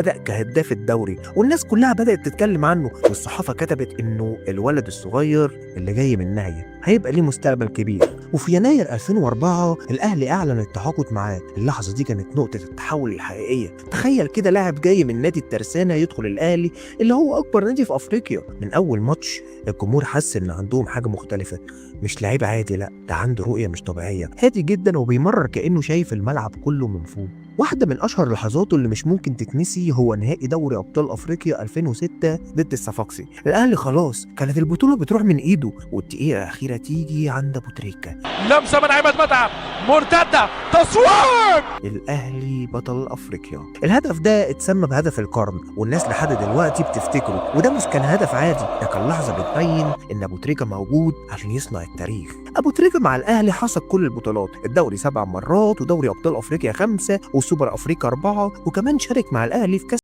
بدأ كهداف الدوري والناس كلها بدأت تتكلم عنه، والصحافة كتبت إنه الولد الصغير اللي جاي من ناهية هيبقى ليه مستقبل كبير. وفي يناير 2004 الأهلي أعلن التعاقد معاه. اللحظة دي كانت نقطة التحول الحقيقية. تخيل كده لاعب جاي من نادي الترسانة يدخل الأهلي اللي هو أكبر نادي في أفريقيا. من أول ماتش الجمهور حس إن عندهم حاجة مختلفة، مش لعيب عادي، لأ ده عنده رؤية مش طبيعية، هادي جدا وبيمرر كأنه شايف الملعب كله من فوق. واحدة من أشهر لحظاته اللي مش ممكن تتنسي هو نهائي دوري أبطال أفريقيا 2006 ضد الصفاقسي. الأهلي خلاص كانت البطولة بتروح من إيده، والدقيقة الأخيرة تيجي عند أبو تريكة. لمسه من عماد متعب، مرتده، تصوير. الأهلي بطل أفريقيا. الهدف ده اتسمى بهدف القرن، والناس لحد دلوقتي بتفتكره. وده مش كان هدف عادي، ده كان لحظة بتبين إن أبو تريكة موجود عشان يصنع التاريخ. أبو تريكة مع الأهلي حصد كل البطولات، الدوري 7 مرات، ودوري أبطال أفريقيا 5، والسوبر أفريقيا 4، وكمان شارك مع الأهلي في كأس